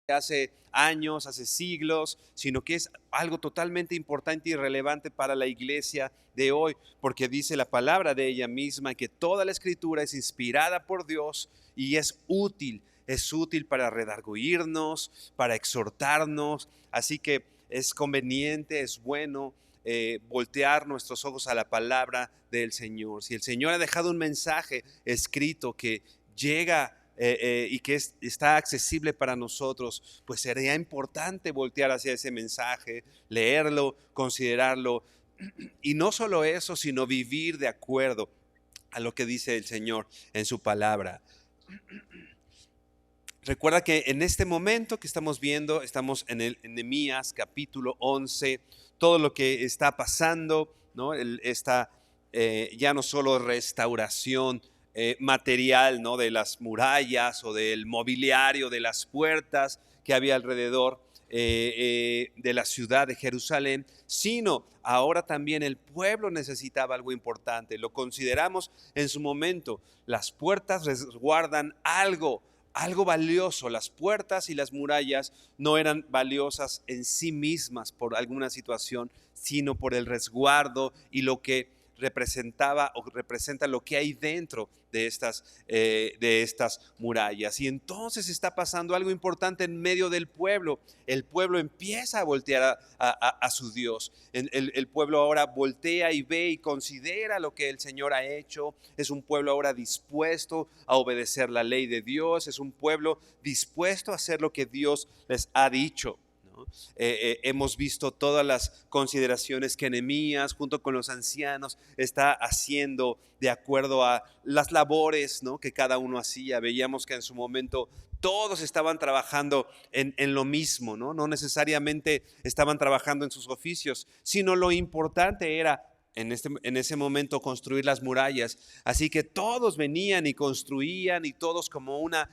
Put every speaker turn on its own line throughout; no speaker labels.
Hace años, hace siglos, sino que es algo totalmente importante y relevante para la iglesia de hoy, porque dice la palabra de ella misma que toda la escritura es inspirada por Dios y es útil para redarguirnos, para exhortarnos, así que es conveniente, es bueno voltear nuestros ojos a la palabra del Señor. Si el Señor ha dejado un mensaje escrito que llega y que está accesible para nosotros, pues sería importante voltear hacia ese mensaje, leerlo, considerarlo, y no solo eso, sino vivir de acuerdo a lo que dice el Señor en su palabra. Recuerda que en este momento que estamos viendo, estamos en Nehemías capítulo 11, todo lo que está pasando, ¿no? Esta ya no solo restauración material, ¿no? De las murallas o del mobiliario, de las puertas que había alrededor de la ciudad de Jerusalén, sino ahora también el pueblo necesitaba algo importante. Lo consideramos en su momento. Las puertas resguardan algo valioso. Las puertas y las murallas no eran valiosas en sí mismas por alguna situación, sino por el resguardo y lo que representaba o representa lo que hay dentro de estas murallas. Y entonces está pasando algo importante en medio del pueblo. El pueblo empieza a voltear a su Dios. El pueblo ahora voltea y ve y considera lo que el Señor ha hecho. Es un pueblo ahora dispuesto a obedecer la ley de Dios. Es un pueblo dispuesto a hacer lo que Dios les ha dicho. Hemos visto todas las consideraciones que Nehemías junto con los ancianos está haciendo de acuerdo a las labores, ¿no? Que cada uno hacía. Veíamos que en su momento todos estaban trabajando en lo mismo, ¿no? No necesariamente estaban trabajando en sus oficios, sino lo importante era en ese momento construir las murallas. Así que todos venían y construían, y todos como una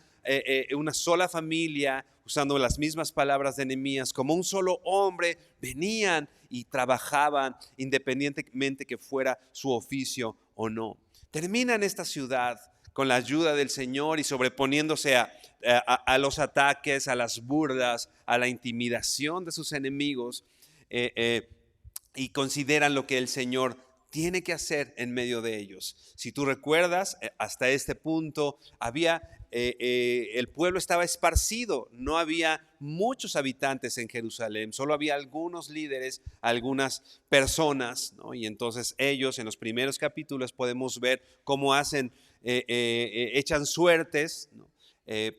sola familia, usando las mismas palabras de Nehemías, como un solo hombre, venían y trabajaban independientemente que fuera su oficio o no. Terminan esta ciudad con la ayuda del Señor y sobreponiéndose a los ataques, a las burlas, a la intimidación de sus enemigos, y consideran lo que el Señor tiene que hacer en medio de ellos. Si tú recuerdas, hasta este punto el pueblo estaba esparcido, no había muchos habitantes en Jerusalén, solo había algunos líderes, algunas personas, ¿no? Y entonces ellos en los primeros capítulos podemos ver cómo echan suertes, ¿no?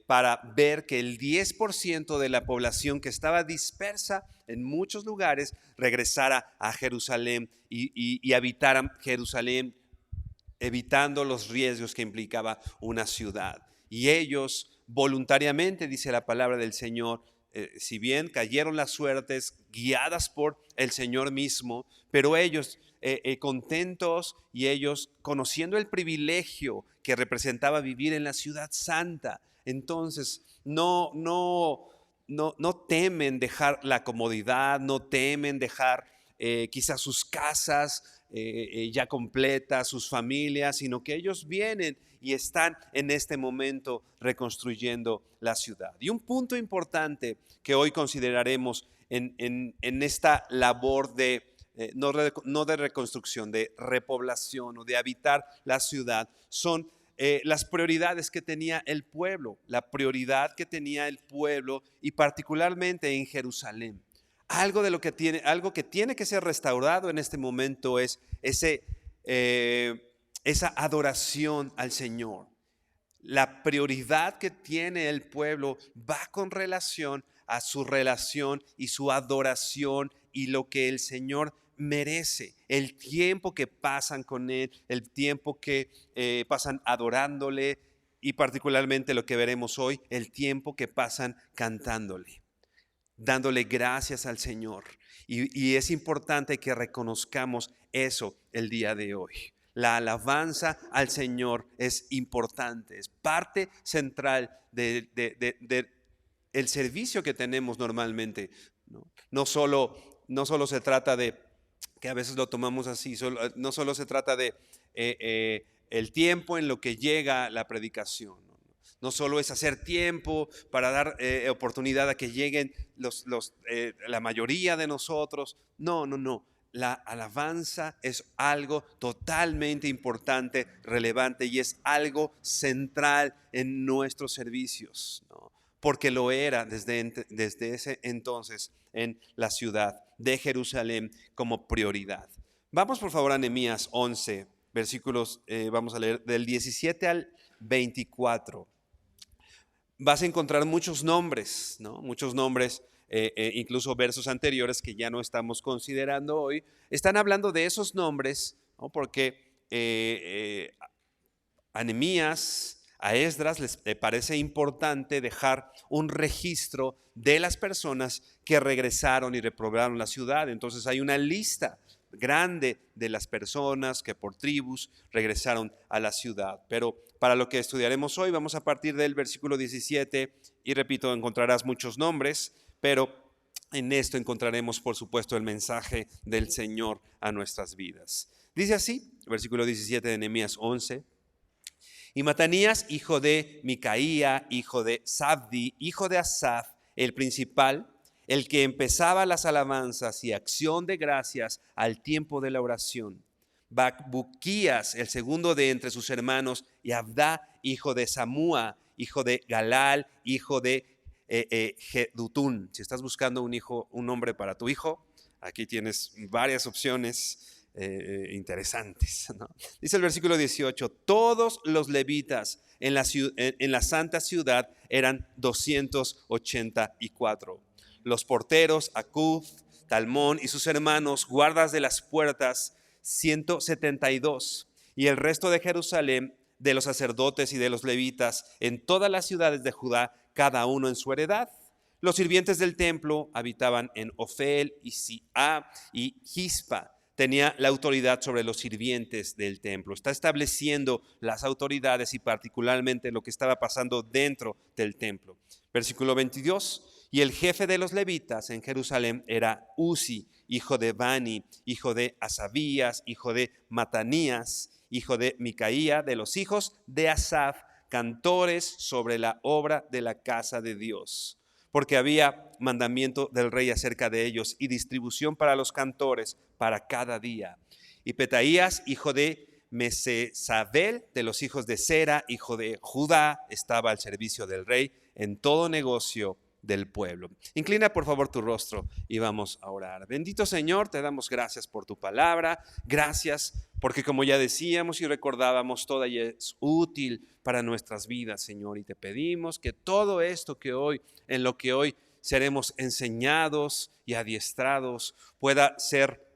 Para ver que el 10% de la población que estaba dispersa en muchos lugares regresara a Jerusalén y habitaran Jerusalén, evitando los riesgos que implicaba una ciudad. Y ellos voluntariamente, dice la palabra del Señor, si bien cayeron las suertes guiadas por el Señor mismo, pero ellos contentos y ellos conociendo el privilegio que representaba vivir en la ciudad santa, entonces no temen dejar la comodidad, no temen dejar quizás sus casas ya completas, sus familias, sino que ellos vienen y están en este momento reconstruyendo la ciudad. Y un punto importante que hoy consideraremos en esta labor de no de reconstrucción, de repoblación o de habitar la ciudad, son las prioridades que tenía el pueblo, la prioridad que tenía el pueblo y particularmente en Jerusalén. Algo que tiene que ser restaurado en este momento es esa adoración al Señor. La prioridad que tiene el pueblo va con relación a su relación y su adoración y lo que el Señor merece, el tiempo que pasan con Él, el tiempo que pasan adorándole y particularmente lo que veremos hoy, el tiempo que pasan cantándole, dándole gracias al Señor. Y es importante que reconozcamos eso el día de hoy. La alabanza al Señor es importante, es parte central del servicio que tenemos normalmente. No solo se trata de, que a veces lo tomamos así, no solo se trata de el tiempo en lo que llega la predicación. No solo es hacer tiempo para dar oportunidad a que lleguen la mayoría de nosotros. No. La alabanza es algo totalmente importante, relevante y es algo central en nuestros servicios, ¿no? Porque lo era desde ese entonces en la ciudad de Jerusalén como prioridad. Vamos por favor a Nehemías 11, versículos, vamos a leer del 17 al 24. Vas a encontrar muchos nombres, ¿no? Muchos nombres, incluso versos anteriores que ya no estamos considerando hoy, están hablando de esos nombres, ¿no? Porque a Nehemías, a Esdras les parece importante dejar un registro de las personas que regresaron y reprobaron la ciudad. Entonces hay una lista grande de las personas que por tribus regresaron a la ciudad. Pero para lo que estudiaremos hoy, vamos a partir del versículo 17 y repito, encontrarás muchos nombres, pero en esto encontraremos, por supuesto, el mensaje del Señor a nuestras vidas. Dice así, versículo 17 de Nehemías 11. Y Matanías, hijo de Micaía, hijo de Sabdi, hijo de Asaf, el principal, el que empezaba las alabanzas y acción de gracias al tiempo de la oración. Bacbuquías, el segundo de entre sus hermanos, y Abdá, hijo de Samúa, hijo de Galal, hijo de Jedutún. Si estás buscando un nombre para tu hijo, aquí tienes varias opciones interesantes, ¿no? Dice el versículo 18, todos los levitas en la santa ciudad eran 284. Los porteros, Acub, Talmón y sus hermanos, guardas de las puertas, 172. Y el resto de Jerusalén, de los sacerdotes y de los levitas, en todas las ciudades de Judá, cada uno en su heredad. Los sirvientes del templo habitaban en Ofel y Siá y Gispa. Tenía la autoridad sobre los sirvientes del templo. Está estableciendo las autoridades y particularmente lo que estaba pasando dentro del templo. Versículo 22. Y el jefe de los levitas en Jerusalén era Uzi, hijo de Bani, hijo de Asabías, hijo de Matanías, hijo de Micaía, de los hijos de Asaf, cantores sobre la obra de la casa de Dios. Porque había mandamiento del rey acerca de ellos y distribución para los cantores para cada día. Y Petaías, hijo de Mesesabel, de los hijos de Sera, hijo de Judá, estaba al servicio del rey en todo negocio del pueblo. Inclina por favor tu rostro y vamos a orar. Bendito Señor, te damos gracias por tu palabra, gracias porque como ya decíamos y recordábamos, toda ella es útil para nuestras vidas, Señor, y te pedimos que todo esto que hoy, en lo que hoy seremos enseñados y adiestrados, pueda ser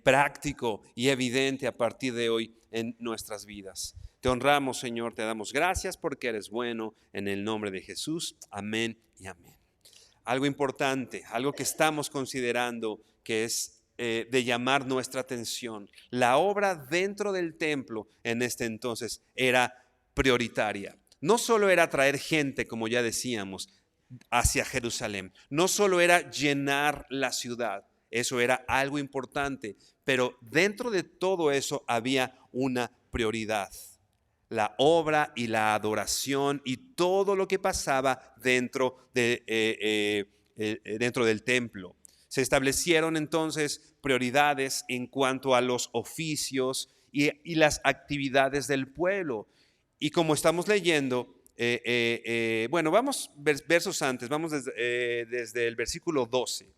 práctico y evidente a partir de hoy en nuestras vidas. Te honramos, Señor, te damos gracias porque eres bueno, en el nombre de Jesús. Amén y amén. Algo importante, algo que estamos considerando que es de llamar nuestra atención. La obra dentro del templo en este entonces era prioritaria. No solo era traer gente, como ya decíamos, hacia Jerusalén. No solo era llenar la ciudad. Eso era algo importante. Pero dentro de todo eso había una prioridad. La obra y la adoración y todo lo que pasaba dentro del templo. Se establecieron entonces prioridades en cuanto a los oficios y las actividades del pueblo. Y como estamos leyendo, bueno, vamos versos antes, vamos desde el versículo 12,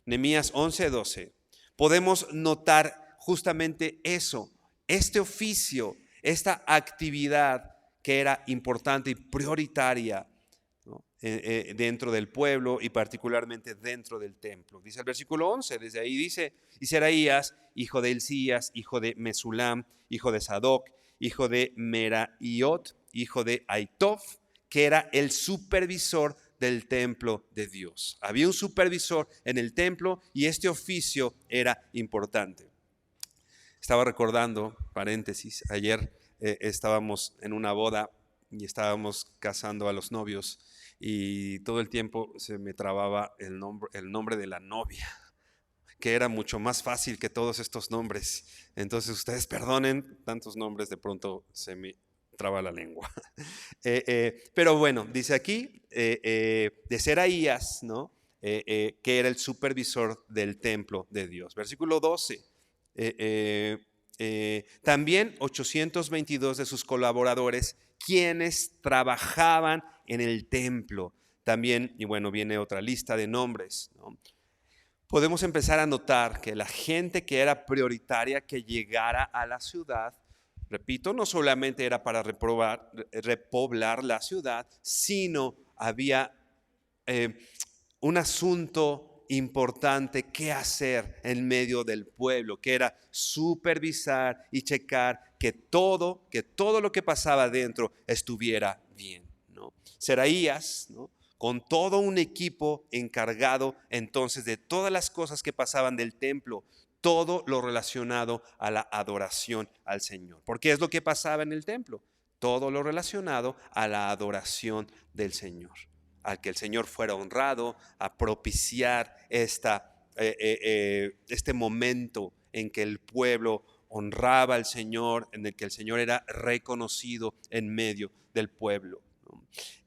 Nehemías 11, 12. Podemos notar justamente eso, este oficio, esta actividad que era importante y prioritaria, ¿no? Dentro del pueblo y particularmente dentro del templo. Dice el versículo 11, desde ahí dice, y Seraías, hijo de Hilcías, hijo de Mesulam, hijo de Sadoc, hijo de Meraiot, hijo de Aitof, que era el supervisor del templo de Dios. Había un supervisor en el templo y este oficio era importante. Estaba recordando, paréntesis, ayer estábamos en una boda y estábamos casando a los novios y todo el tiempo se me trababa el nombre de la novia, que era mucho más fácil que todos estos nombres. Entonces ustedes perdonen, tantos nombres de pronto se me traba la lengua. Pero bueno, dice aquí de Seraías, ¿no? Que era el supervisor del templo de Dios. Versículo 12. También 822 de sus colaboradores, quienes trabajaban en el templo. También, y bueno, viene otra lista de nombres, ¿no? Podemos empezar a notar que la gente que era prioritaria que llegara a la ciudad, repito, no solamente era para repoblar la ciudad, sino había un asunto importante que hacer en medio del pueblo, que era supervisar y checar que todo lo que pasaba dentro estuviera bien, ¿no? Seraías, ¿no? Con todo un equipo encargado entonces de todas las cosas que pasaban del templo, todo lo relacionado a la adoración al Señor. ¿Por qué es lo que pasaba en el templo? Todo lo relacionado a la adoración del Señor, al que el Señor fuera honrado, a propiciar este momento en que el pueblo honraba al Señor, en el que el Señor era reconocido en medio del pueblo.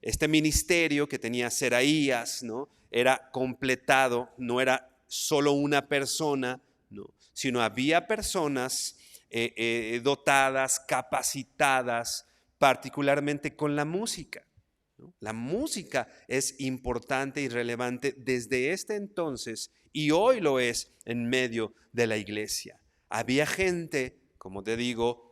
Este ministerio que tenía Seraías, ¿no? Era completado, no era solo una persona, ¿no? Sino había personas dotadas, capacitadas, particularmente con la música, ¿no? La música es importante y relevante desde este entonces y hoy lo es en medio de la iglesia. Había gente, como te digo,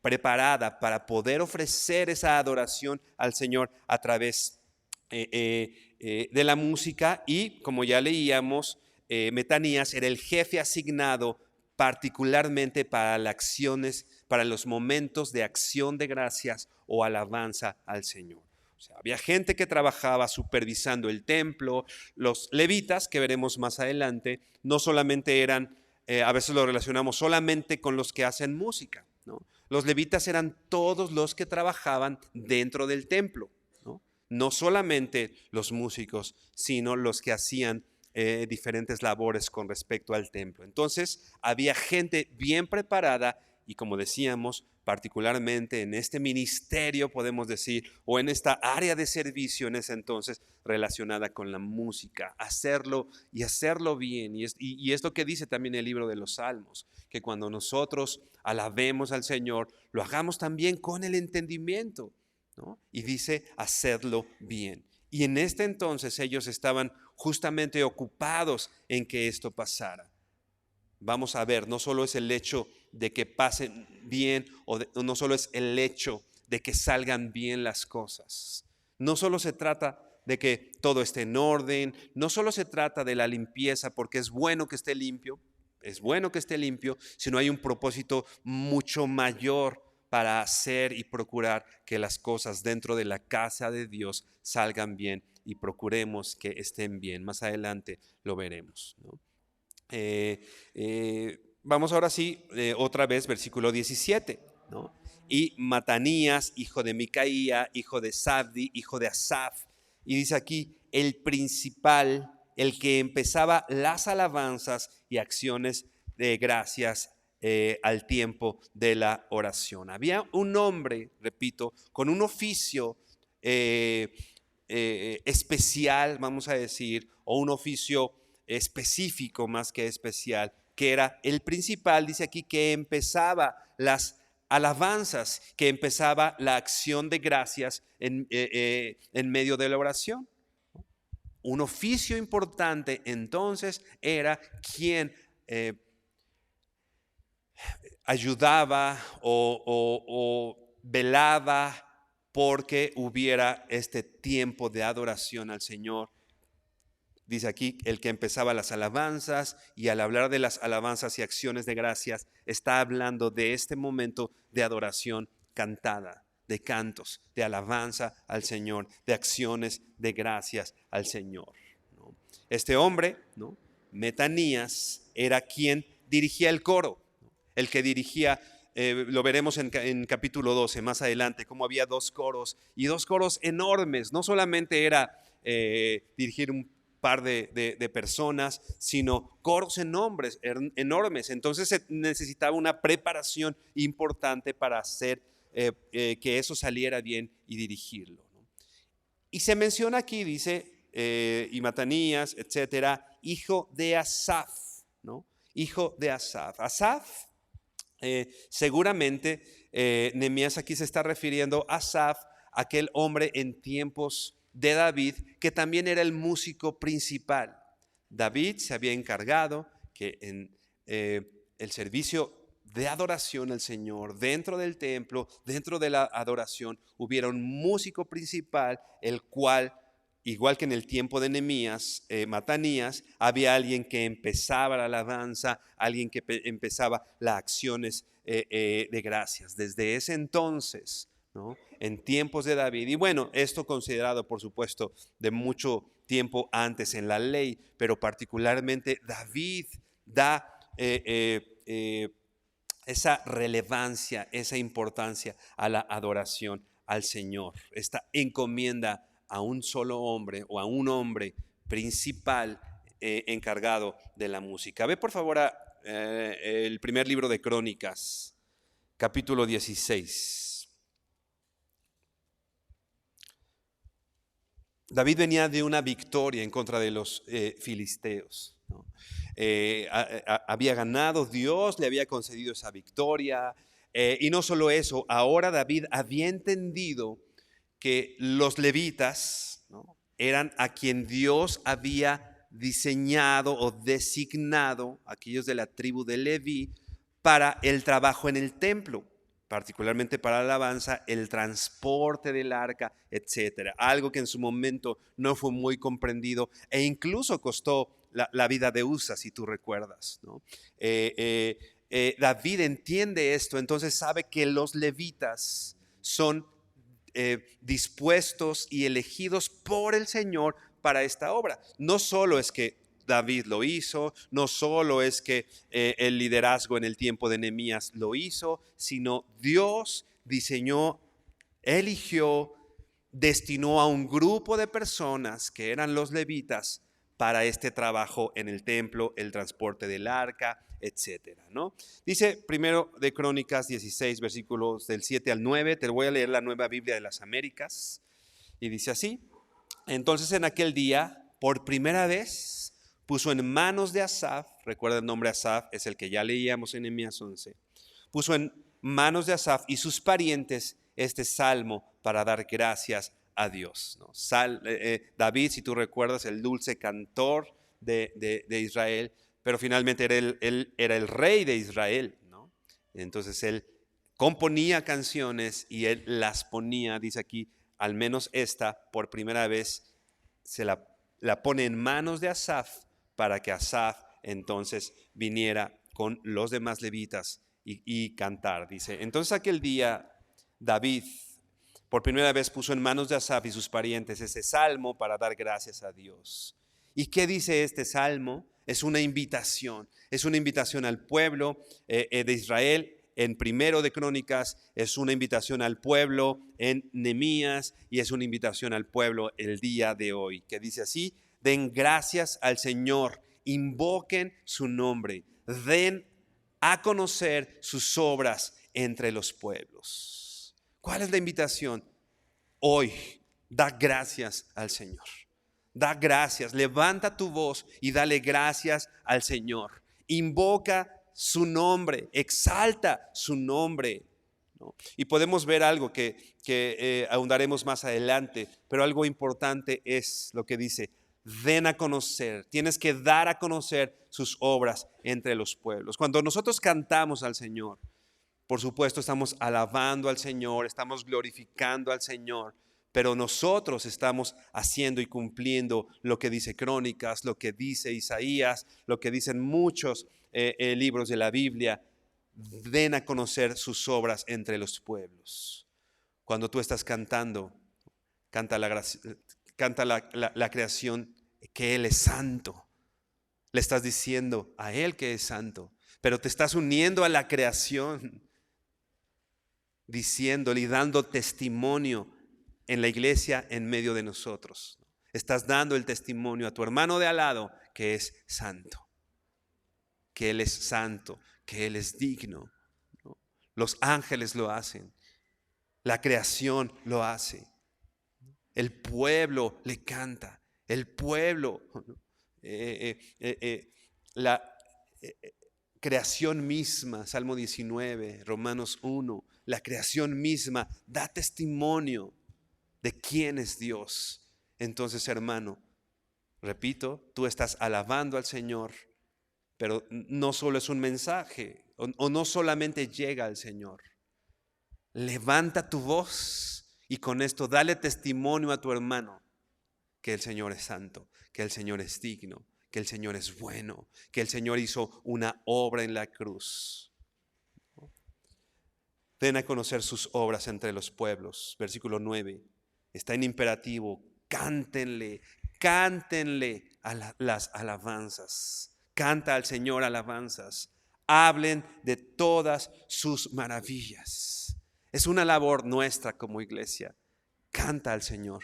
preparada para poder ofrecer esa adoración al Señor a través de la música y, como ya leíamos, Metanías era el jefe asignado particularmente para las acciones, para los momentos de acción de gracias o alabanza al Señor. O sea, había gente que trabajaba supervisando el templo. Los levitas, que veremos más adelante, no solamente eran, a veces lo relacionamos solamente con los que hacen música, ¿no? Los levitas eran todos los que trabajaban dentro del templo, ¿no? No solamente los músicos, sino los que hacían diferentes labores con respecto al templo. Entonces, había gente bien preparada y, como decíamos, particularmente en este ministerio, podemos decir, o en esta área de servicio en ese entonces relacionada con la música, hacerlo y hacerlo bien. Y es lo que dice también el libro de los Salmos, que cuando nosotros alabemos al Señor, lo hagamos también con el entendimiento, ¿no? Y dice, hacerlo bien. Y en este entonces ellos estaban justamente ocupados en que esto pasara. Vamos a ver, no solo es el hecho de que pasen bien no solo es el hecho de que salgan bien las cosas. No solo se trata de que todo esté en orden, no solo se trata de la limpieza, porque es bueno que esté limpio, sino hay un propósito mucho mayor para hacer y procurar que las cosas dentro de la casa de Dios salgan bien y procuremos que estén bien. Más adelante lo veremos, ¿no? Vamos ahora sí, otra vez, versículo 17, ¿no? Y Matanías, hijo de Micaía, hijo de Zabdi, hijo de Asaf, y dice aquí, el principal, el que empezaba las alabanzas y acciones de gracias al tiempo de la oración. Había un hombre, repito, con un oficio especial, vamos a decir, o un oficio específico más que especial, que era el principal, dice aquí, que empezaba las alabanzas, que empezaba la acción de gracias en medio de la oración. Un oficio importante entonces era quien ayudaba o velaba porque hubiera este tiempo de adoración al Señor. Dice aquí, el que empezaba las alabanzas, y al hablar de las alabanzas y acciones de gracias, está hablando de este momento de adoración cantada, de cantos, de alabanza al Señor, de acciones de gracias al Señor, ¿no? Este hombre, ¿no?, Matanías, era quien dirigía el coro, ¿no?, el que dirigía, lo veremos en capítulo 12, más adelante, cómo había dos coros, y dos coros enormes. No solamente era dirigir un par de personas, sino coros enormes. Entonces se necesitaba una preparación importante para hacer que eso saliera bien y dirigirlo, ¿no? Y se menciona aquí, dice, y Matanías, etcétera, hijo de Asaf, ¿no? Hijo de Asaf. Asaf, seguramente, Nehemías aquí se está refiriendo a Asaf, aquel hombre en tiempos de David, que también era el músico principal. David se había encargado que en el servicio de adoración al Señor, dentro del templo, dentro de la adoración, hubiera un músico principal, el cual, igual que en el tiempo de Nehemías, Matanías, había alguien que empezaba la alabanza, alguien que empezaba las acciones de gracias. Desde ese entonces, ¿no?, en tiempos de David, y bueno, esto considerado por supuesto de mucho tiempo antes en la ley, pero particularmente David da esa relevancia, esa importancia a la adoración al Señor. Esta encomienda a un solo hombre o a un hombre principal encargado de la música. Ve por favor el primer libro de Crónicas, capítulo 16. David venía de una victoria en contra de los filisteos, ¿no? Había ganado, Dios le había concedido esa victoria, y no solo eso, ahora David había entendido que los levitas, ¿no?, eran a quien Dios había diseñado o designado, aquellos de la tribu de Leví, para el trabajo en el templo, particularmente para la alabanza, el transporte del arca, etcétera. Algo que en su momento no fue muy comprendido e incluso costó la vida de Usa, si tú recuerdas, ¿no? David entiende esto, entonces sabe que los levitas son dispuestos y elegidos por el Señor para esta obra. No solo es que David lo hizo, no solo es que el liderazgo en el tiempo de Nehemías lo hizo, sino Dios diseñó, eligió, destinó a un grupo de personas que eran los levitas para este trabajo en el templo, el transporte del arca, etcétera, ¿no? Dice primero de Crónicas 16, versículos del 7 al 9, te voy a leer la Nueva Biblia de las Américas, y dice así: entonces en aquel día, por primera vez, puso en manos de Asaf, recuerda el nombre Asaf, es el que ya leíamos en Nehemías 11, puso en manos de Asaf y sus parientes este salmo para dar gracias a Dios, ¿no? David, si tú recuerdas, el dulce cantor de Israel, pero finalmente él era el rey de Israel, ¿no? Entonces él componía canciones y él las ponía, dice aquí, al menos esta, por primera vez, se la pone en manos de Asaf para que Asaf entonces viniera con los demás levitas y cantar. Dice, entonces aquel día David por primera vez puso en manos de Asaf y sus parientes ese salmo para dar gracias a Dios. ¿Y qué dice este salmo? Es una invitación al pueblo de Israel. En primero de Crónicas es una invitación al pueblo en Nehemías, y es una invitación al pueblo el día de hoy, que dice así: den gracias al Señor, invoquen su nombre, den a conocer sus obras entre los pueblos. ¿Cuál es la invitación? Hoy, da gracias al Señor. Da gracias, levanta tu voz y dale gracias al Señor. Invoca su nombre, exalta su nombre, ¿no? Y podemos ver algo que ahondaremos más adelante, pero algo importante es lo que dice: Den a conocer, tienes que dar a conocer sus obras entre los pueblos. Cuando nosotros cantamos al Señor, por supuesto estamos alabando al Señor, estamos glorificando al Señor, pero nosotros estamos haciendo y cumpliendo lo que dice Crónicas, lo que dice Isaías, lo que dicen muchos libros de la Biblia. Den a conocer sus obras entre los pueblos. Cuando tú estás cantando, canta la creación que Él es santo. Le estás diciendo a Él que es santo, pero te estás uniendo a la creación, diciéndole y dando testimonio en la iglesia en medio de nosotros. Estás dando el testimonio a tu hermano de al lado que es santo, que Él es santo, que Él es digno. Los ángeles lo hacen, la creación lo hace, el pueblo le canta, el pueblo, la creación misma, Salmo 19, Romanos 1, la creación misma da testimonio de quién es Dios. Entonces, hermano, repito, tú estás alabando al Señor, pero no solo es un mensaje o no solamente llega al Señor. Levanta tu voz y con esto dale testimonio a tu hermano que el Señor es santo, que el Señor es digno, que el Señor es bueno, que el Señor hizo una obra en la cruz. Den a conocer sus obras entre los pueblos. Versículo 9. Está en imperativo. Cántenle, cántenle las alabanzas. Canta al Señor alabanzas. Hablen de todas sus maravillas. Es una labor nuestra como iglesia. Canta al Señor,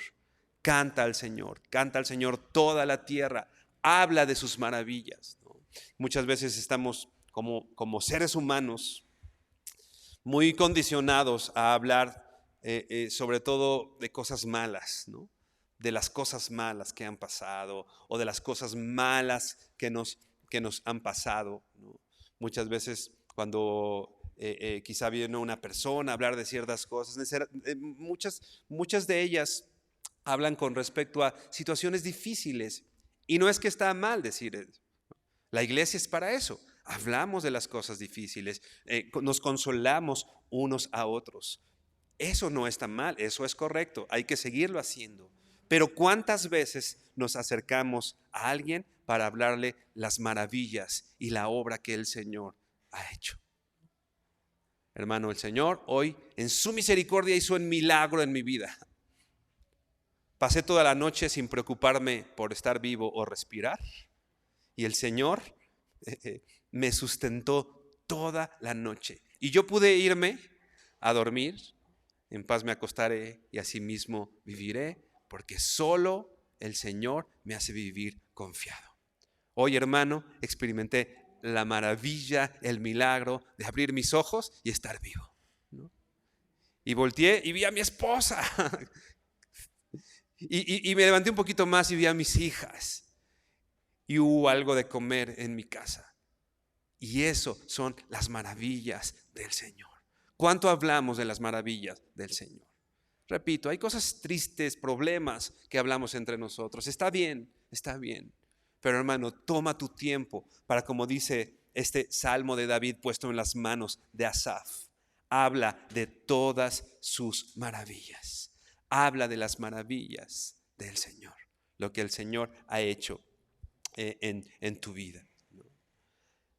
canta al Señor, canta al Señor toda la tierra. Habla de sus maravillas, ¿no? Muchas veces estamos como seres humanos muy condicionados a hablar sobre todo de cosas malas, ¿no? De las cosas malas que han pasado o de las cosas malas que nos han pasado, ¿no? Muchas veces cuando quizá viene una persona a hablar de ciertas cosas, muchas de ellas hablan con respecto a situaciones difíciles. Y no es que está mal decir eso. La iglesia es para eso. Hablamos de las cosas difíciles, nos consolamos unos a otros. Eso no está mal, eso es correcto, hay que seguirlo haciendo. Pero ¿cuántas veces nos acercamos a alguien para hablarle las maravillas y la obra que el Señor ha hecho? Hermano, el Señor hoy en su misericordia hizo un milagro en mi vida. Pasé toda la noche sin preocuparme por estar vivo o respirar. Y el Señor me sustentó toda la noche. Y yo pude irme a dormir. En paz me acostaré y asimismo viviré, porque solo el Señor me hace vivir confiado. Hoy, hermano, experimenté la maravilla, el milagro de abrir mis ojos y estar vivo, ¿no? Y volteé y vi a mi esposa. Y me levanté un poquito más y vi a mis hijas. Y hubo algo de comer en mi casa. Y eso son las maravillas del Señor. ¿Cuánto hablamos de las maravillas del Señor? Repito, hay cosas tristes, problemas que hablamos entre nosotros. Está bien, está bien. Pero hermano, toma tu tiempo para, como dice este salmo de David puesto en las manos de Asaf, habla de todas sus maravillas. Habla de las maravillas del Señor, lo que el Señor ha hecho en tu vida.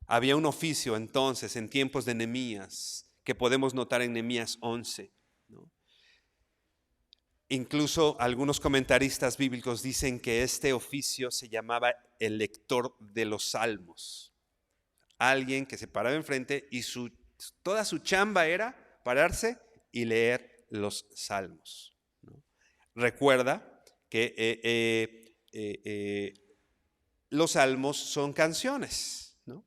Había un oficio entonces en tiempos de Nehemías que podemos notar en Nehemías 11, ¿no? Incluso algunos comentaristas bíblicos dicen que este oficio se llamaba el lector de los salmos. Alguien que se paraba enfrente y toda su chamba era pararse y leer los salmos, ¿no? Recuerda que los salmos son canciones, ¿no?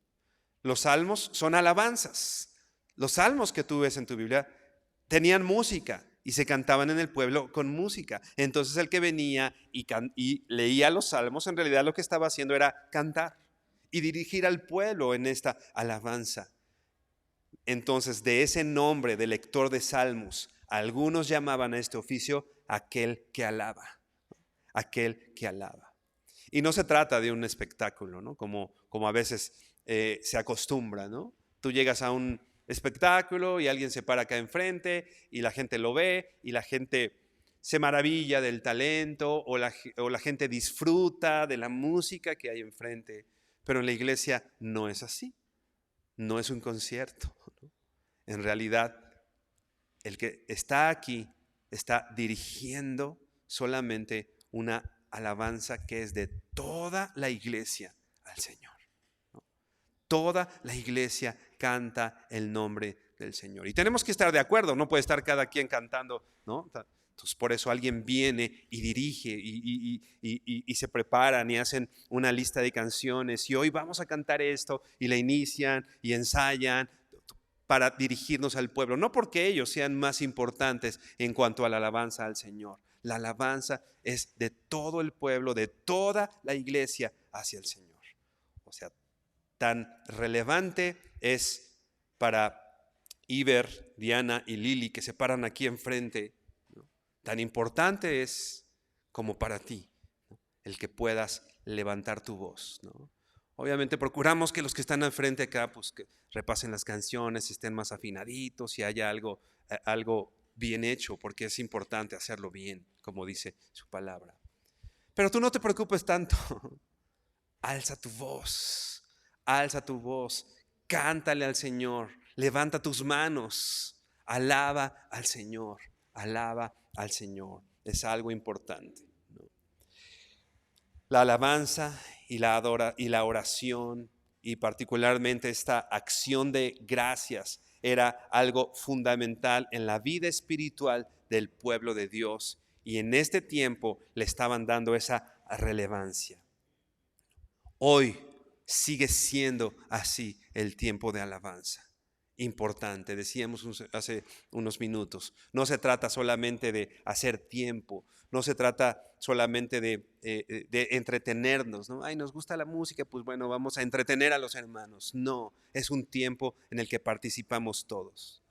Los salmos son alabanzas. Los salmos que tú ves en tu Biblia tenían música y se cantaban en el pueblo con música. Entonces el que venía y leía los salmos, en realidad lo que estaba haciendo era cantar y dirigir al pueblo en esta alabanza. Entonces, de ese nombre de lector de salmos, algunos llamaban a este oficio aquel que alaba, aquel que alaba. Y no se trata de un espectáculo, ¿no? Como a veces se acostumbra, ¿no? Tú llegas a un espectáculo y alguien se para acá enfrente y la gente lo ve y la gente se maravilla del talento o la gente disfruta de la música que hay enfrente. Pero en la iglesia no es así, no es un concierto, ¿no? En realidad, el que está aquí está dirigiendo solamente una alabanza que es de toda la iglesia al Señor, ¿no? Toda la iglesia canta el nombre del Señor. Y tenemos que estar de acuerdo, no puede estar cada quien cantando, ¿no? Entonces por eso alguien viene y dirige y se preparan y hacen una lista de canciones y hoy vamos a cantar esto y la inician y ensayan para dirigirnos al pueblo, no porque ellos sean más importantes en cuanto a la alabanza al Señor. La alabanza es de todo el pueblo, de toda la iglesia hacia el Señor. O sea, tan relevante es para Iber, Diana y Lili que se paran aquí enfrente, ¿no? Tan importante es como para ti, ¿no? El que puedas levantar tu voz, ¿no? Obviamente procuramos que los que están al frente acá, pues que repasen las canciones, estén más afinaditos y haya algo bien hecho, porque es importante hacerlo bien, como dice su palabra. Pero tú no te preocupes tanto. Alza tu voz, cántale al Señor, levanta tus manos, alaba al Señor, alaba al Señor. Es algo importante, ¿no? La alabanza y la oración y particularmente esta acción de gracias era algo fundamental en la vida espiritual del pueblo de Dios y en este tiempo le estaban dando esa relevancia. Hoy sigue siendo así el tiempo de alabanza. Importante, decíamos hace unos minutos. No se trata solamente de hacer tiempo, no se trata solamente de entretenernos, ¿no? Ay, nos gusta la música, pues bueno, vamos a entretener a los hermanos. No, es un tiempo en el que participamos todos.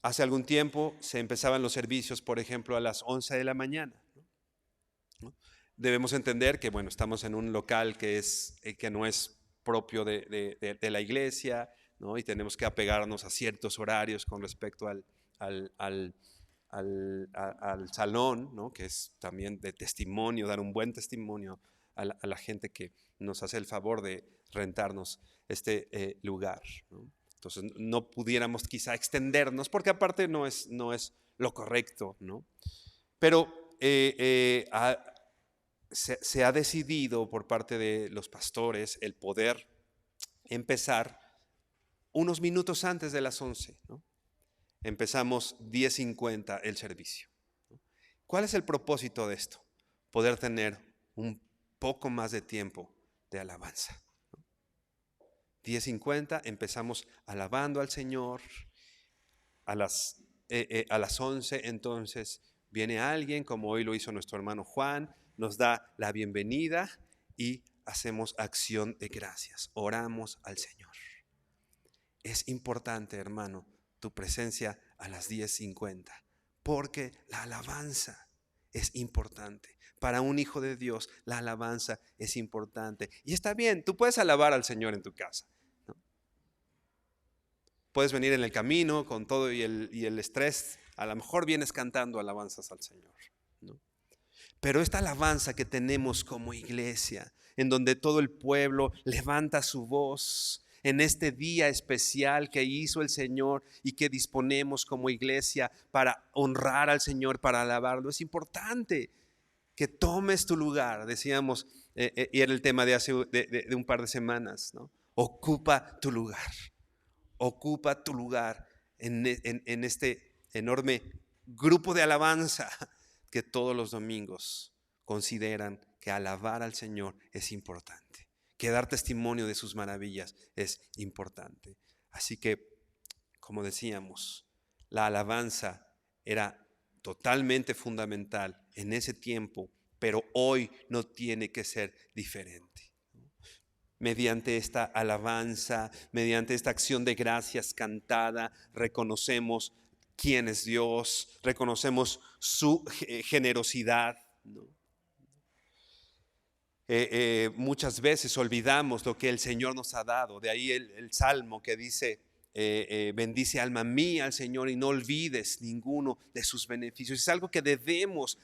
Hace algún tiempo se empezaban los servicios, por ejemplo, a las 11 de la mañana, ¿no? Debemos entender que, bueno, estamos en un local que no es propio de la iglesia, ¿no? Y tenemos que apegarnos a ciertos horarios con respecto al salón, ¿no? Que es también de testimonio, dar un buen testimonio a la gente que nos hace el favor de rentarnos este lugar, ¿no? Entonces no pudiéramos quizá extendernos porque aparte no es lo correcto, ¿no? Pero se ha decidido por parte de los pastores el poder empezar unos minutos antes de las 11, ¿no? Empezamos 10:50 el servicio, ¿no? ¿Cuál es el propósito de esto? Poder tener un poco más de tiempo de alabanza, ¿no? 10:50 empezamos alabando al Señor. A las 11 entonces viene alguien, como hoy lo hizo nuestro hermano Juan, nos da la bienvenida y hacemos acción de gracias, oramos al Señor. Es importante, hermano, tu presencia a las 10:50, porque la alabanza es importante. Para un hijo de Dios, la alabanza es importante. Y está bien, tú puedes alabar al Señor en tu casa, ¿no? Puedes venir en el camino con todo y el estrés. A lo mejor vienes cantando alabanzas al Señor, ¿no? Pero esta alabanza que tenemos como iglesia, en donde todo el pueblo levanta su voz en este día especial que hizo el Señor y que disponemos como iglesia para honrar al Señor, para alabarlo, es importante que tomes tu lugar. Decíamos, y era el tema de hace de un par de semanas, ¿no? Ocupa tu lugar. Ocupa tu lugar en este enorme grupo de alabanza que todos los domingos consideran que alabar al Señor es importante, que dar testimonio de sus maravillas es importante. Así que, como decíamos, la alabanza era totalmente fundamental en ese tiempo, pero hoy no tiene que ser diferente. Mediante esta alabanza, mediante esta acción de gracias cantada, reconocemos quién es Dios, reconocemos su generosidad, ¿no? Muchas veces olvidamos lo que el Señor nos ha dado. De ahí el salmo que dice, bendice alma mía al Señor y no olvides ninguno de sus beneficios. Es algo que debemos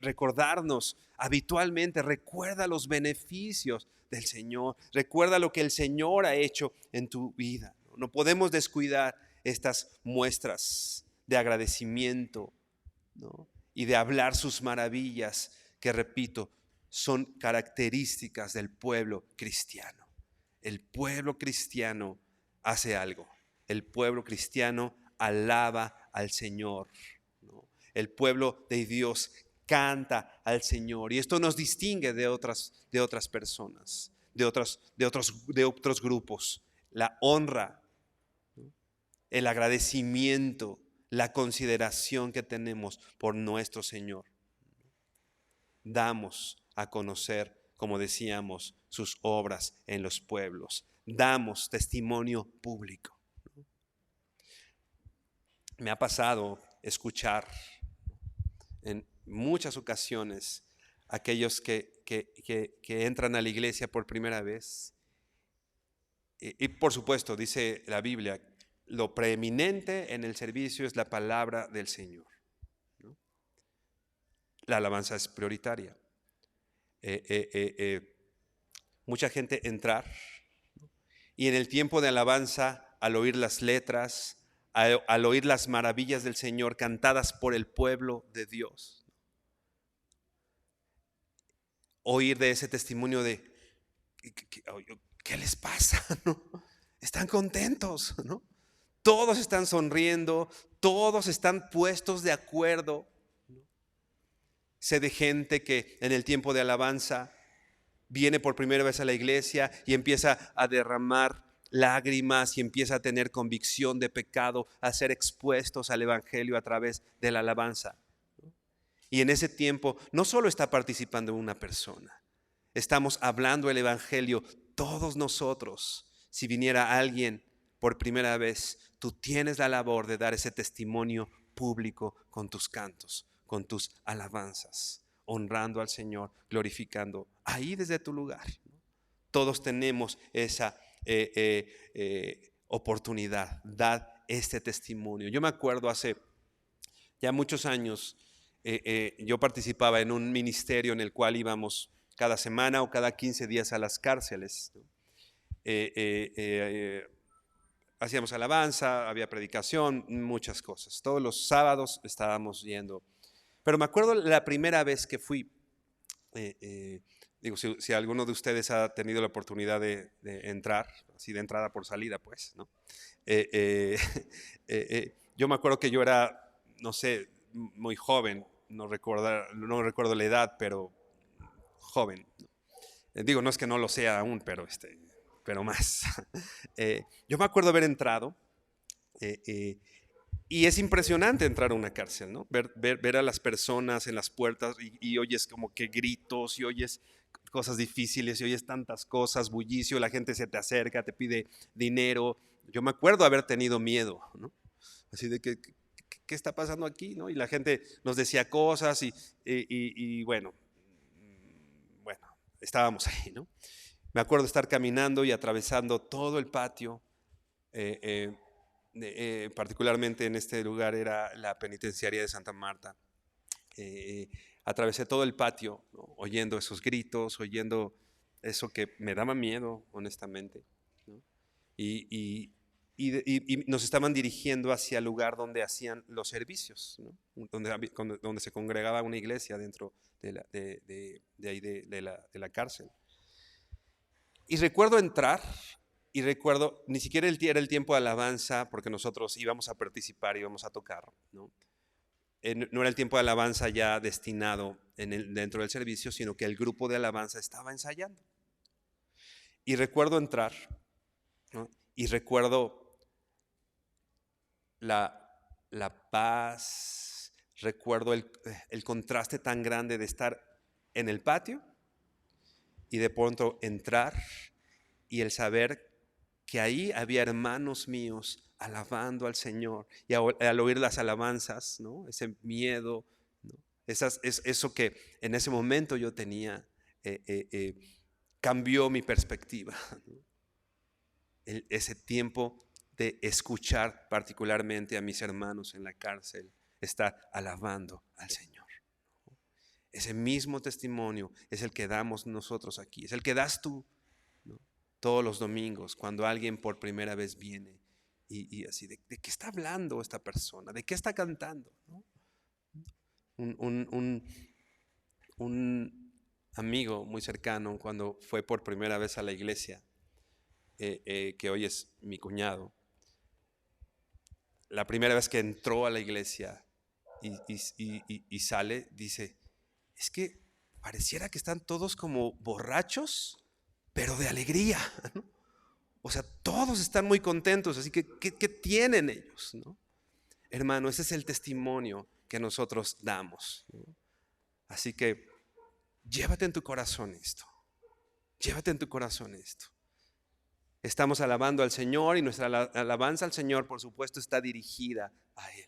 recordarnos habitualmente. Recuerda los beneficios del Señor. Recuerda lo que el Señor ha hecho en tu vida. No podemos descuidar estas muestras de agradecimiento, ¿no? Y de hablar sus maravillas, que repito, son características del pueblo cristiano. El pueblo cristiano hace algo. El pueblo cristiano alaba al Señor, ¿no? El pueblo de Dios canta al Señor. Y esto nos distingue de otras personas, de otros grupos. La honra, ¿no? El agradecimiento, la consideración que tenemos por nuestro Señor. Damos a conocer, como decíamos, sus obras en los pueblos. Damos testimonio público. Me ha pasado escuchar en muchas ocasiones aquellos que entran a la iglesia por primera vez. Y por supuesto, dice la Biblia, lo preeminente en el servicio es la palabra del Señor, ¿no? La alabanza es prioritaria. Mucha gente entrar, ¿no? Y en el tiempo de alabanza, al oír las letras, al oír las maravillas del Señor cantadas por el pueblo de Dios, oír de ese testimonio de ¿qué les pasa? ¿No? Están contentos, ¿no? Todos están sonriendo, todos están puestos de acuerdo. Sé de gente que en el tiempo de alabanza viene por primera vez a la iglesia y empieza a derramar lágrimas y empieza a tener convicción de pecado, a ser expuestos al evangelio a través de la alabanza. Y en ese tiempo no solo está participando una persona, estamos hablando el evangelio todos nosotros. Si viniera alguien por primera vez, tú tienes la labor de dar ese testimonio público con tus cantos, con tus alabanzas, honrando al Señor, glorificando ahí desde tu lugar. Todos tenemos esa oportunidad. Dad este testimonio. Yo me acuerdo hace ya muchos años, yo participaba en un ministerio en el cual íbamos cada semana o cada 15 días a las cárceles, ¿no? Hacíamos alabanza, había predicación, muchas cosas. Todos los sábados estábamos yendo. Pero me acuerdo la primera vez que fui, digo, si alguno de ustedes ha tenido la oportunidad de entrar, así de entrada por salida, pues, ¿no? Yo me acuerdo que yo era, no sé, muy joven, no recuerdo la edad, pero joven, ¿no? Digo, no es que no lo sea aún, pero más. Yo me acuerdo haber entrado, y es impresionante entrar a una cárcel, ¿no? Ver a las personas en las puertas y oyes como que gritos y oyes cosas difíciles y oyes tantas cosas, bullicio, la gente se te acerca, te pide dinero. Yo me acuerdo haber tenido miedo, ¿no? Así de que, ¿qué está pasando aquí? ¿No? Y la gente nos decía cosas y bueno, estábamos ahí, ¿no? Me acuerdo estar caminando y atravesando todo el patio, particularmente en este lugar era la penitenciaría de Santa Marta. Atravesé todo el patio, ¿no? Oyendo esos gritos, oyendo eso que me daba miedo, honestamente, ¿no? Y nos estaban dirigiendo hacia el lugar donde hacían los servicios, ¿no? Donde se congregaba una iglesia dentro de la cárcel. Y recuerdo entrar, y recuerdo, ni siquiera era el tiempo de alabanza, porque nosotros íbamos a participar, íbamos a tocar, ¿no? No era el tiempo de alabanza ya destinado dentro del servicio, sino que el grupo de alabanza estaba ensayando. Y recuerdo entrar, ¿no? Y recuerdo la paz, recuerdo el contraste tan grande de estar en el patio y de pronto entrar y el saber que ahí había hermanos míos alabando al Señor, y al oír las alabanzas, ¿no? Ese miedo, ¿no? Eso que en ese momento yo tenía, cambió mi perspectiva, ¿no? Ese tiempo de escuchar particularmente a mis hermanos en la cárcel, estar alabando al Señor. Ese mismo testimonio es el que damos nosotros aquí, es el que das tú, ¿no? Todos los domingos cuando alguien por primera vez viene y así, ¿de qué está hablando esta persona? ¿De qué está cantando? ¿No? Un amigo muy cercano, cuando fue por primera vez a la iglesia, que hoy es mi cuñado, la primera vez que entró a la iglesia y sale, dice, es que pareciera que están todos como borrachos, pero de alegría, ¿no? O sea, todos están muy contentos, así que ¿qué tienen ellos, ¿no? Hermano, ese es el testimonio que nosotros damos, ¿no? Así que llévate en tu corazón esto, llévate en tu corazón esto. Estamos alabando al Señor y nuestra alabanza al Señor, por supuesto, está dirigida a Él.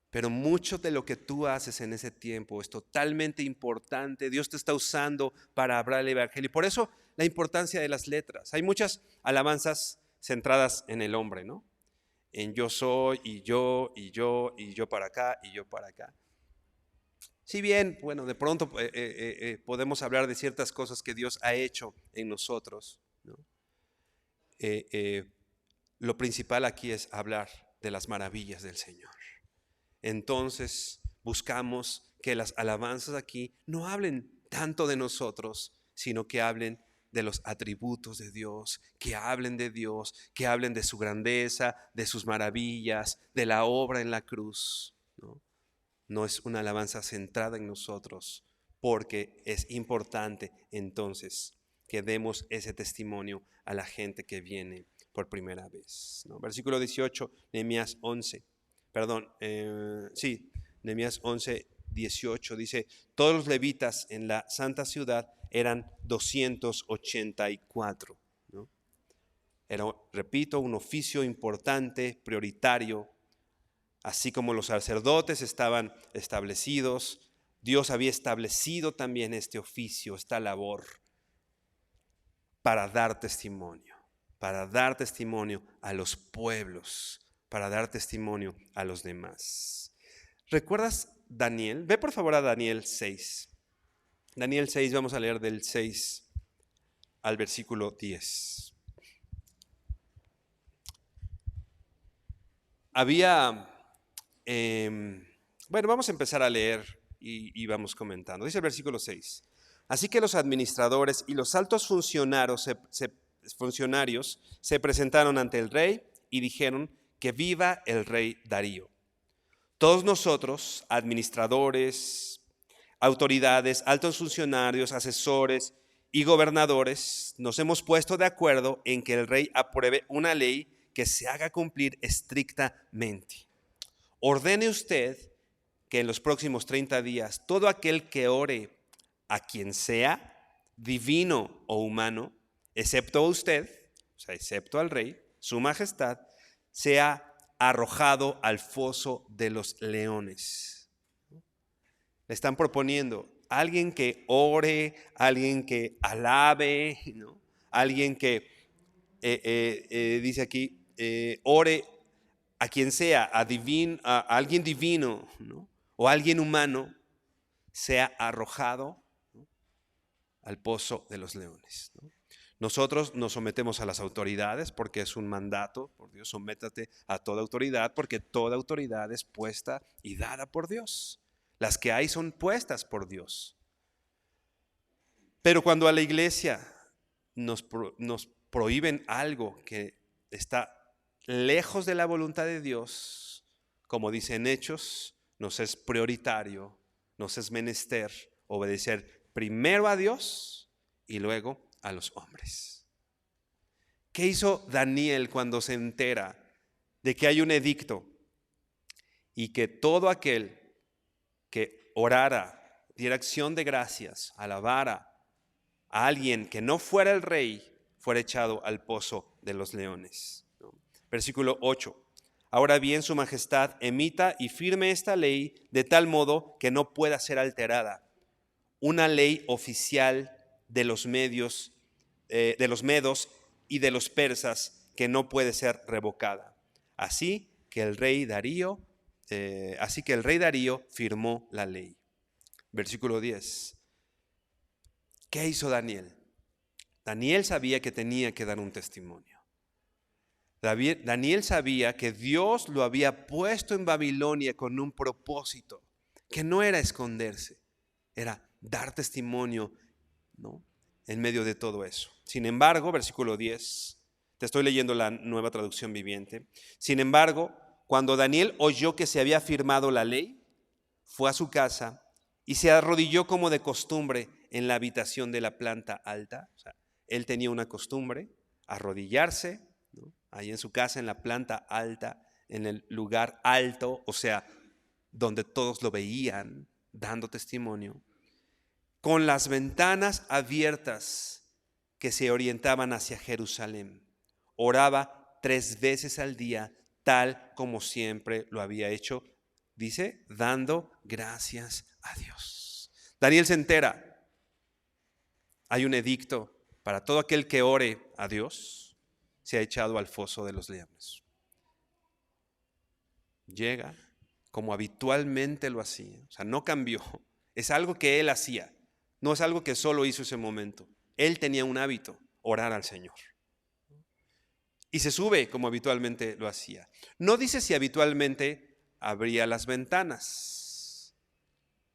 Pero mucho de lo que tú haces en ese tiempo es totalmente importante. Dios te está usando para hablar el evangelio. Y por eso la importancia de las letras. Hay muchas alabanzas centradas en el hombre, ¿no? En yo soy, y yo para acá, y yo para acá. Si bien, bueno, de pronto podemos hablar de ciertas cosas que Dios ha hecho en nosotros, ¿no? Lo principal aquí es hablar de las maravillas del Señor. Entonces buscamos que las alabanzas aquí no hablen tanto de nosotros, sino que hablen de los atributos de Dios, que hablen de Dios, que hablen de su grandeza, de sus maravillas, de la obra en la cruz, ¿no? No es una alabanza centrada en nosotros, porque es importante entonces que demos ese testimonio a la gente que viene por primera vez, ¿no? Versículo 18, Nehemías 11. Nehemías 11, 18 dice, todos los levitas en la santa ciudad eran 284, ¿no? Era, repito, un oficio importante, prioritario. Así como los sacerdotes estaban establecidos, Dios había establecido también este oficio, esta labor, para dar testimonio a los pueblos, para dar testimonio a los demás. ¿Recuerdas Daniel? Ve por favor a Daniel 6. Daniel 6, vamos a leer del 6 al versículo 10. Bueno, vamos a empezar a leer y vamos comentando. Dice el versículo 6. Así que los administradores y los altos funcionarios se presentaron ante el rey y dijeron que viva el rey Darío. Todos nosotros, administradores, autoridades, altos funcionarios, asesores y gobernadores, nos hemos puesto de acuerdo en que el rey apruebe una ley que se haga cumplir estrictamente. Ordene usted que en los próximos 30 días todo aquel que ore a quien sea, divino o humano, excepto a usted, o sea, excepto al rey, su majestad, sea arrojado al foso de los leones. Le están proponiendo alguien que ore, alguien que alabe, ¿no? Alguien que dice aquí, ore a quien sea, a alguien divino, ¿no? O alguien humano, sea arrojado, ¿no?, al pozo de los leones, ¿no? Nosotros nos sometemos a las autoridades porque es un mandato por Dios. Sométate a toda autoridad porque toda autoridad es puesta y dada por Dios. Las que hay son puestas por Dios. Pero cuando a la iglesia nos prohíben algo que está lejos de la voluntad de Dios, como dice en Hechos, nos es prioritario, nos es menester obedecer primero a Dios y luego a los hombres. ¿Qué hizo Daniel cuando se entera de que hay un edicto y que todo aquel que orara, diera acción de gracias, alabara a alguien que no fuera el rey, fuera echado al pozo de los leones? Versículo 8. Ahora bien, su majestad emita y firme esta ley de tal modo que no pueda ser alterada. una ley oficial de los medios, de los medos y de los persas que no puede ser revocada. Así que el rey Darío firmó la ley. Versículo 10. ¿Qué hizo Daniel? Daniel sabía que tenía que dar un testimonio. Daniel sabía que Dios lo había puesto en Babilonia con un propósito, que no era esconderse, era dar testimonio, ¿no?, en medio de todo eso. Sin embargo, versículo 10, te estoy leyendo la Nueva Traducción Viviente. Sin embargo, cuando Daniel oyó que se había firmado la ley, fue a su casa y se arrodilló como de costumbre en la habitación de la planta alta. O sea, él tenía una costumbre, arrodillarse, ¿no?, ahí en su casa, en la planta alta, en el lugar alto, o sea, donde todos lo veían, dando testimonio, con las ventanas abiertas que se orientaban hacia Jerusalén. Oraba 3 veces al día, tal como siempre lo había hecho, dice, dando gracias a Dios. Daniel se entera, hay un edicto para todo aquel que ore a Dios, se ha echado al foso de los leones. Llega como habitualmente lo hacía, o sea, no cambió, es algo que él hacía, no es algo que solo hizo ese momento. Él tenía un hábito, orar al Señor. Y se sube como habitualmente lo hacía. No dice si habitualmente abría las ventanas,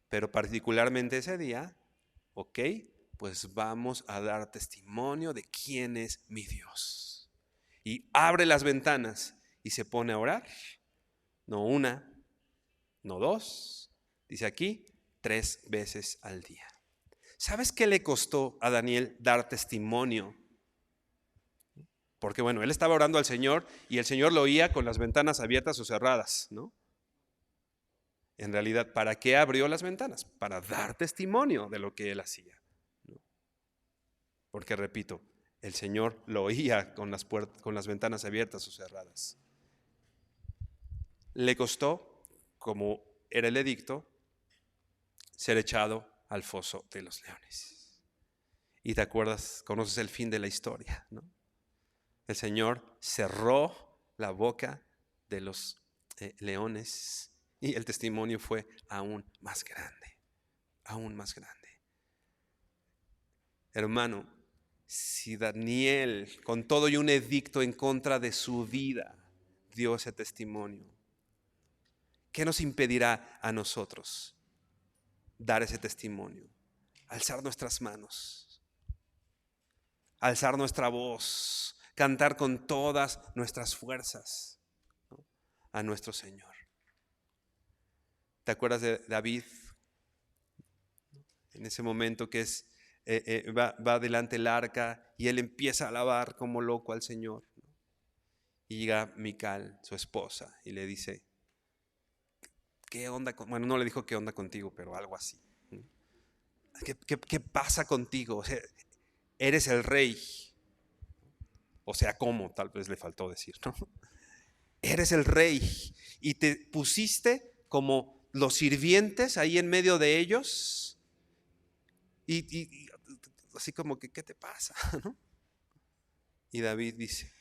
pero particularmente ese día, ok, pues vamos a dar testimonio de quién es mi Dios. Y abre las ventanas y se pone a orar. No una, no dos, dice aquí, 3 veces al día. ¿Sabes qué le costó a Daniel dar testimonio? Porque bueno, él estaba orando al Señor y el Señor lo oía con las ventanas abiertas o cerradas, ¿no? En realidad, ¿para qué abrió las ventanas? Para dar testimonio de lo que él hacía, ¿no? Porque repito, el Señor lo oía con las ventanas abiertas o cerradas. Le costó, como era el edicto, ser echado al foso de los leones. Y te acuerdas, conoces el fin de la historia, ¿no? El Señor cerró la boca de los leones y el testimonio fue aún más grande, aún más grande. Hermano, si Daniel, con todo y un edicto en contra de su vida, dio ese testimonio, ¿qué nos impedirá a nosotros dar ese testimonio? Alzar nuestras manos, alzar nuestra voz, cantar con todas nuestras fuerzas, ¿no?, a nuestro Señor. ¿Te acuerdas de David? En ese momento que va delante el arca y él empieza a alabar como loco al Señor, ¿no? Y llega Mical, su esposa, y le dice, ¿qué onda? Bueno, no le dijo qué onda contigo, pero algo así, ¿no? ¿Qué pasa contigo? O sea, eres el rey. O sea, ¿cómo? Tal vez le faltó decir, ¿no? Eres el rey y te pusiste como los sirvientes ahí en medio de ellos y así como que, ¿qué te pasa? ¿No? Y David dice,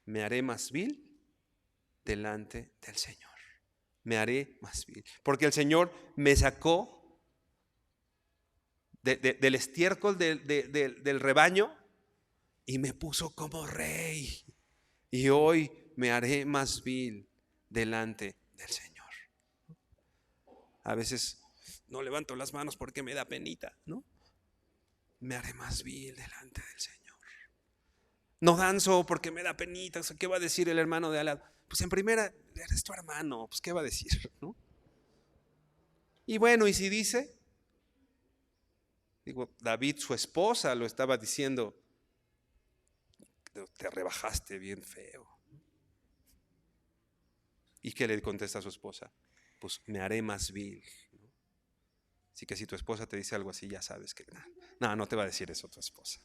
me haré más vil delante del Señor. Me haré más vil. Porque el Señor me sacó del estiércol del rebaño y me puso como rey. Y hoy me haré más vil delante del Señor. A veces no levanto las manos porque me da penita, ¿no? Me haré más vil delante del Señor. No danzo porque me da penita. ¿Qué va a decir el hermano de al lado? Pues en primera, eres tu hermano. Pues ¿qué va a decir? ¿No? Y bueno, ¿y si dice? Digo, David, su esposa, lo estaba diciendo, te rebajaste bien feo. ¿Y qué le contesta a su esposa? Pues me haré más vil. Así que si tu esposa te dice algo así, ya sabes que no te va a decir eso tu esposa.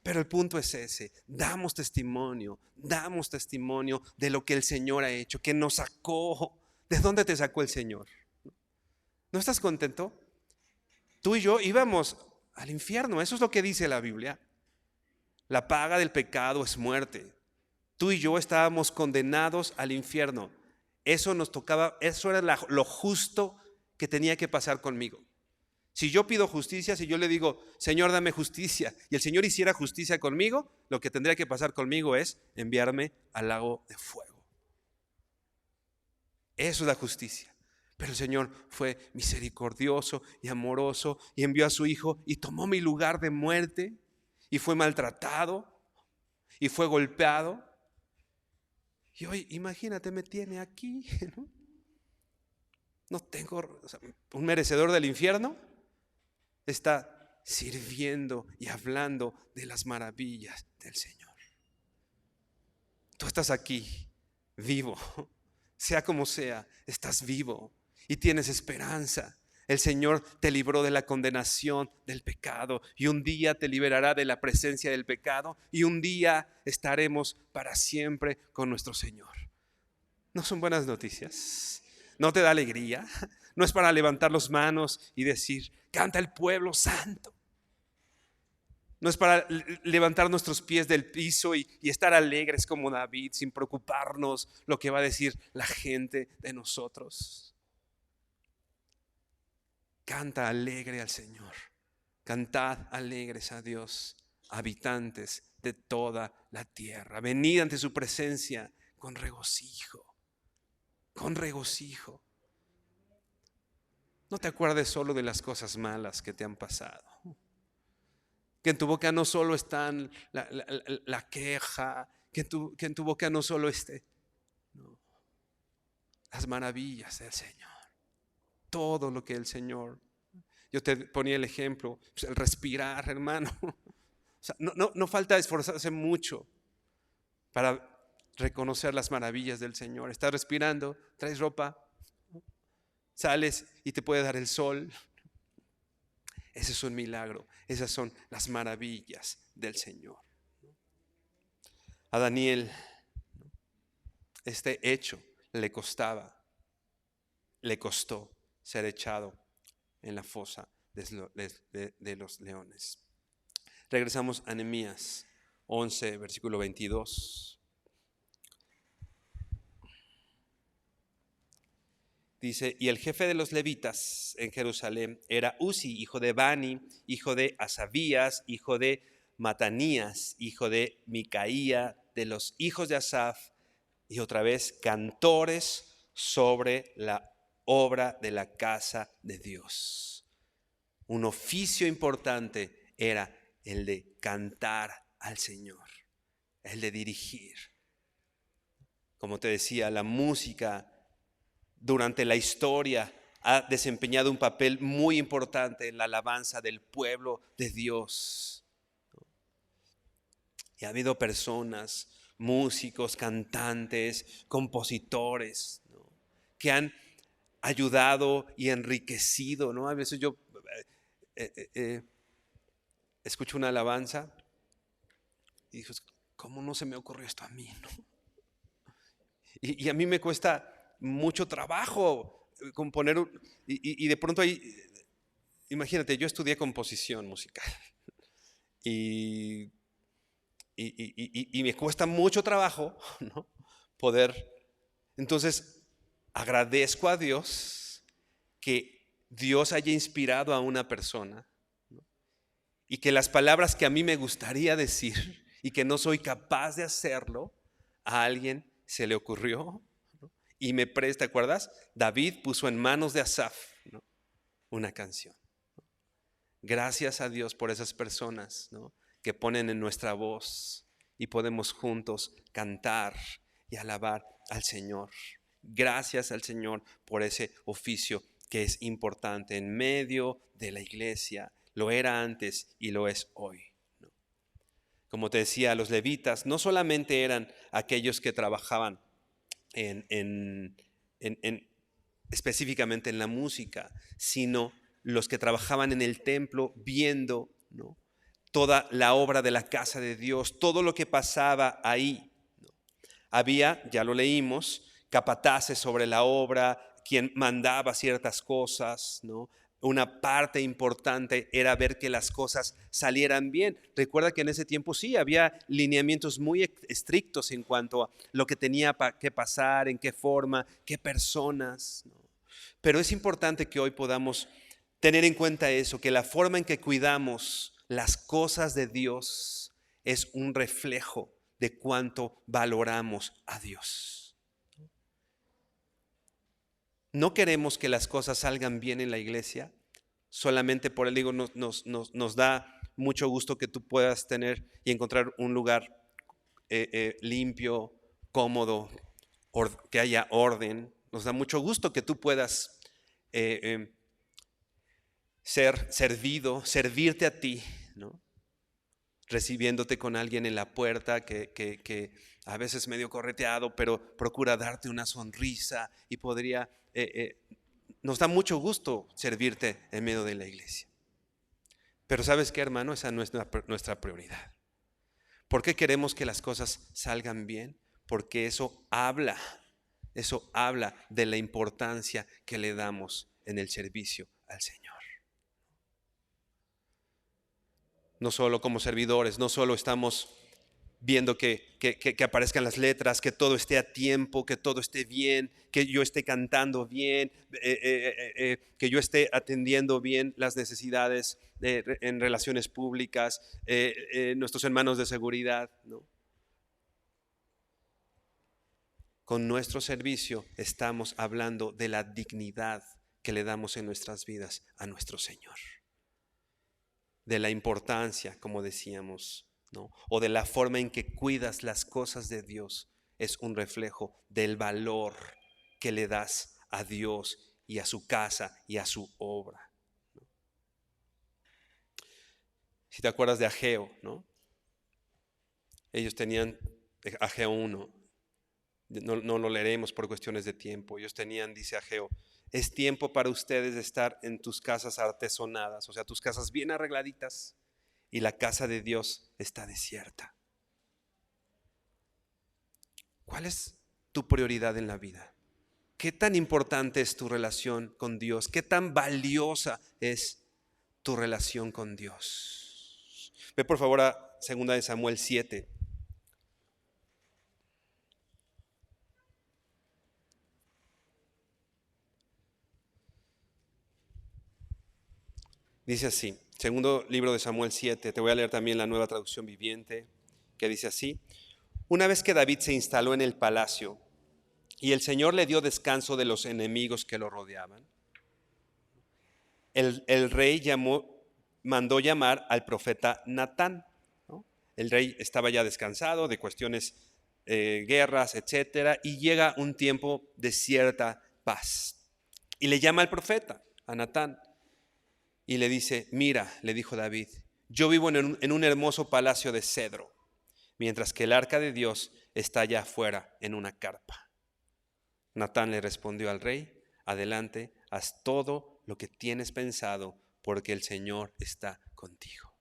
Pero el punto es ese, damos testimonio de lo que el Señor ha hecho, que nos sacó. ¿De dónde te sacó el Señor? ¿No estás contento? tú y yo íbamos al infierno. Eso es lo que dice la Biblia. La paga del pecado es muerte. Tú y yo estábamos condenados al infierno. Eso nos tocaba, eso era lo justo que tenía que pasar conmigo. Si yo pido justicia, si yo le digo, Señor, dame justicia, y el Señor hiciera justicia conmigo, lo que tendría que pasar conmigo es enviarme al lago de fuego. Eso es la justicia. Pero el Señor fue misericordioso y amoroso y envió a su Hijo y tomó mi lugar de muerte y fue maltratado y fue golpeado. Y hoy, imagínate, me tiene aquí, ¿no? No tengo, o sea, un merecedor del infierno está sirviendo y hablando de las maravillas del Señor. Tú estás aquí, vivo, sea como sea, estás vivo y tienes esperanza. El Señor te libró de la condenación del pecado y un día te liberará de la presencia del pecado y un día estaremos para siempre con nuestro Señor. ¿No son buenas noticias? ¿No te da alegría? No es para levantar las manos y decir, canta el pueblo santo. No es para levantar nuestros pies del piso y estar alegres como David, sin preocuparnos lo que va a decir la gente de nosotros. Canta alegre al Señor. Cantad alegres a Dios, habitantes de toda la tierra. Venid ante su presencia con regocijo. Con regocijo. No te acuerdes solo de las cosas malas que te han pasado. Que en tu boca no solo están la queja, que en tu boca no solo esté, no, las maravillas del Señor. Todo lo que el Señor. Yo te ponía el ejemplo, pues el respirar, hermano. O sea, no falta esforzarse mucho para reconocer las maravillas del Señor. Estás respirando, traes ropa, sales y te puede dar el sol. Ese es un milagro. Esas son las maravillas del Señor. A Daniel este hecho le costó ser echado en la fosa de los leones. Regresamos a Nehemías 11, versículo 22. Dice, y el jefe de los levitas en Jerusalén era Uzi, hijo de Bani, hijo de Asabías, hijo de Matanías, hijo de Micaía, de los hijos de Asaf, y otra vez cantores sobre la obra de la casa de Dios. Un oficio importante era el de cantar al Señor, el de dirigir. Como te decía, la música durante la historia ha desempeñado un papel muy importante en la alabanza del pueblo de Dios. Y ha habido personas, músicos, cantantes, compositores, ¿no?, que han ayudado y enriquecido, ¿no? A veces yo escucho una alabanza y digo, ¿cómo no se me ocurrió esto a mí, no? Y a mí me cuesta mucho trabajo componer y de pronto ahí, imagínate, yo estudié composición musical y me cuesta mucho trabajo, ¿no?, poder. Entonces agradezco a Dios que Dios haya inspirado a una persona, ¿no?, y que las palabras que a mí me gustaría decir y que no soy capaz de hacerlo, a alguien se le ocurrió, ¿no?, y me presta. ¿Te acuerdas? David puso en manos de Asaf, ¿no?, una canción. Gracias a Dios por esas personas, ¿no?, que ponen en nuestra voz y podemos juntos cantar y alabar al Señor. Gracias al Señor por ese oficio que es importante en medio de la iglesia. Lo era antes y lo es hoy, ¿no? Como te decía, los levitas no solamente eran aquellos que trabajaban específicamente en la música, sino los que trabajaban en el templo viendo, ¿no?, toda la obra de la casa de Dios, todo lo que pasaba ahí, ¿no? Había, ya lo leímos, capataces sobre la obra, quien mandaba ciertas cosas, ¿no? una parte importante era ver que las cosas salieran bien. Recuerda que en ese tiempo sí había lineamientos muy estrictos en cuanto a lo que tenía que pasar, en qué forma, qué personas, ¿no? Pero es importante que hoy podamos tener en cuenta eso, que la forma en que cuidamos las cosas de Dios es un reflejo de cuánto valoramos a Dios. No queremos que las cosas salgan bien en la iglesia, solamente por el digo, nos da mucho gusto que tú puedas tener y encontrar un lugar limpio, cómodo, que haya orden. Nos da mucho gusto que tú puedas ser servido, servirte a ti, ¿no? Recibiéndote con alguien en la puerta que a veces medio correteado, pero procura darte una sonrisa y nos da mucho gusto servirte en medio de la iglesia. Pero ¿sabes qué, hermano? Esa no es nuestra prioridad. ¿Por qué queremos que las cosas salgan bien? Porque eso habla de la importancia que le damos en el servicio al Señor. No solo como servidores, no solo estamos viendo que aparezcan las letras, que todo esté a tiempo, que todo esté bien, que yo esté cantando bien, que yo esté atendiendo bien las necesidades en relaciones públicas, nuestros hermanos de seguridad, ¿no? Con nuestro servicio estamos hablando de la dignidad que le damos en nuestras vidas a nuestro Señor, de la importancia, como decíamos, ¿no? O de la forma en que cuidas las cosas de Dios. Es un reflejo del valor que le das a Dios y a su casa y a su obra, ¿no? Si te acuerdas de Ageo, ¿no? Ellos tenían Ageo 1. No lo leeremos por cuestiones de tiempo. Ellos tenían, dice Ageo, es tiempo para ustedes de estar en tus casas artesonadas, o sea, tus casas bien arregladitas, y la casa de Dios está desierta. ¿Cuál es tu prioridad en la vida? ¿Qué tan importante es tu relación con Dios? ¿Qué tan valiosa es tu relación con Dios? Ve por favor a 2 Samuel 7. Dice así, segundo libro de Samuel 7, te voy a leer también la Nueva Traducción Viviente, que dice así: una vez que David se instaló en el palacio y el Señor le dio descanso de los enemigos que lo rodeaban, el rey mandó llamar al profeta Natán, ¿no? El rey estaba ya descansado de cuestiones, guerras, etcétera, y llega un tiempo de cierta paz. Y le llama al profeta, a Natán, y le dice: mira, le dijo David, yo vivo en un hermoso palacio de cedro, mientras que el arca de Dios está allá afuera en una carpa. Natán le respondió al rey: adelante, haz todo lo que tienes pensado, porque el Señor está contigo.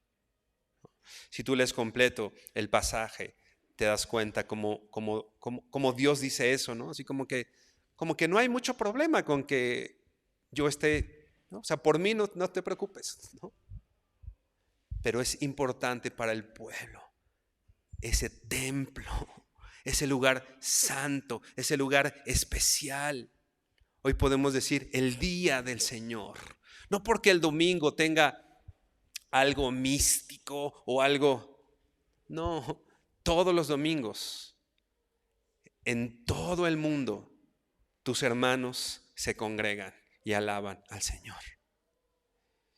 Si tú lees completo el pasaje, te das cuenta cómo Dios dice eso, ¿no? Así como que no hay mucho problema con que yo esté, ¿no? O sea, por mí no te preocupes, ¿no? Pero es importante para el pueblo ese templo, ese lugar santo, ese lugar especial. Hoy podemos decir el día del Señor, no porque el domingo tenga algo místico o algo, no, todos los domingos, en todo el mundo, tus hermanos se congregan y alaban al Señor.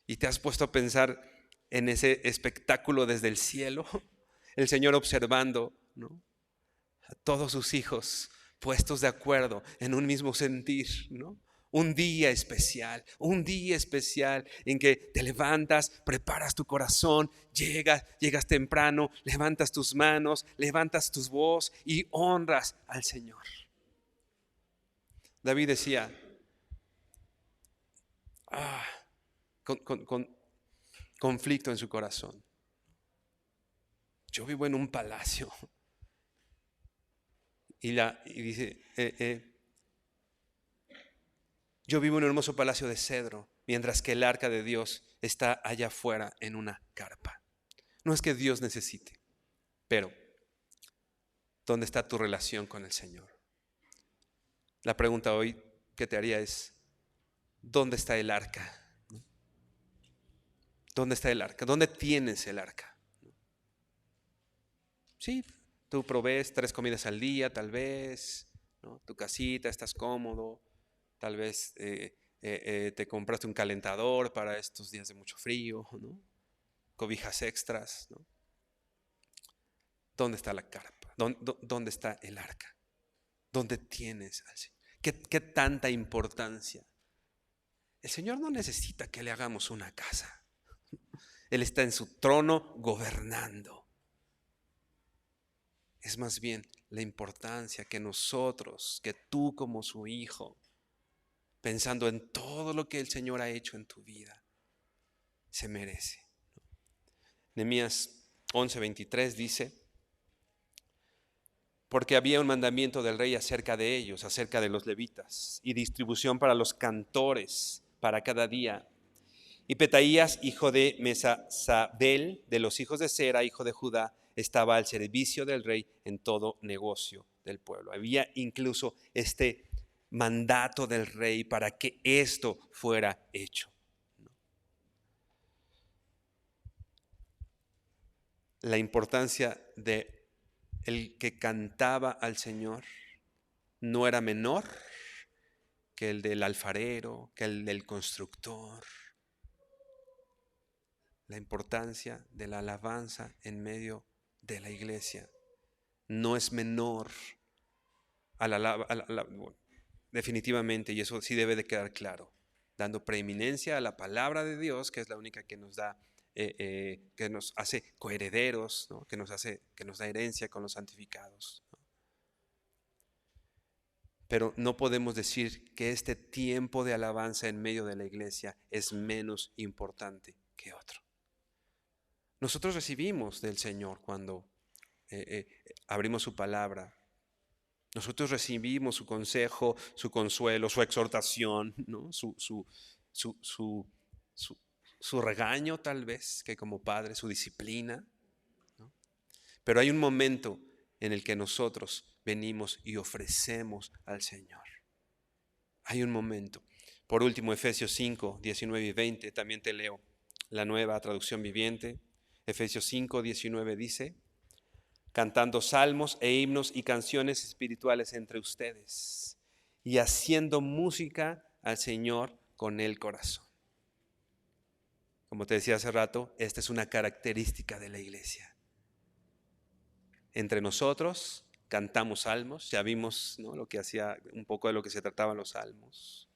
¿Y te has puesto a pensar en ese espectáculo desde el cielo? El Señor observando, ¿no?, a todos sus hijos puestos de acuerdo en un mismo sentir, ¿no? Un día especial en que te levantas, preparas tu corazón, llegas temprano, levantas tus manos, levantas tu voz y honras al Señor. David decía, con conflicto en su corazón, yo vivo en un palacio. Y dice, yo vivo en un hermoso palacio de cedro, mientras que el arca de Dios está allá afuera en una carpa. No es que Dios necesite, pero ¿dónde está tu relación con el Señor? La pregunta hoy que te haría es, ¿dónde está el arca? ¿Dónde está el arca? ¿Dónde tienes el arca? Sí, tú provees 3 comidas al día, tal vez, ¿no? Tu casita, estás cómodo, tal vez te compraste un calentador para estos días de mucho frío, ¿no? Cobijas extras, ¿no? ¿Dónde está la carpa? ¿Dónde está el arca? ¿Dónde tienes al Señor? ¿Qué tanta importancia? El Señor no necesita que le hagamos una casa. Él está en su trono gobernando. Es más bien la importancia que nosotros, que tú como su hijo, pensando en todo lo que el Señor ha hecho en tu vida, se merece. Nehemías 11:23 dice: porque había un mandamiento del rey acerca de ellos, acerca de los levitas, y distribución para los cantores para cada día. Y Petaías, hijo de Mesazabel, de los hijos de Sera, hijo de Judá, estaba al servicio del rey en todo negocio del pueblo. Había incluso este mandato del rey para que esto fuera hecho. La importancia de el que cantaba al Señor no era menor que el del alfarero, que el del constructor. La importancia de la alabanza en medio de la iglesia no es menor bueno, definitivamente, y eso sí debe de quedar claro, dando preeminencia a la palabra de Dios, que es la única que nos da, que nos hace coherederos, ¿no? que nos da herencia con los santificados, ¿no? Pero no podemos decir que este tiempo de alabanza en medio de la iglesia es menos importante que otro. Nosotros recibimos del Señor cuando abrimos su palabra. Nosotros recibimos su consejo, su consuelo, su exhortación, ¿no? Su regaño tal vez, que como padre, su disciplina, ¿no? Pero hay un momento en el que nosotros venimos y ofrecemos al Señor. Hay un momento. Por último, Efesios 5, 19 y 20, también te leo la Nueva Traducción Viviente. Efesios 5, 19 dice: cantando salmos e himnos y canciones espirituales entre ustedes y haciendo música al Señor con el corazón. Como te decía hace rato, esta es una característica de la iglesia. Entre nosotros cantamos salmos, ya vimos, ¿no?, lo que hacía, un poco de lo que se trataban los salmos.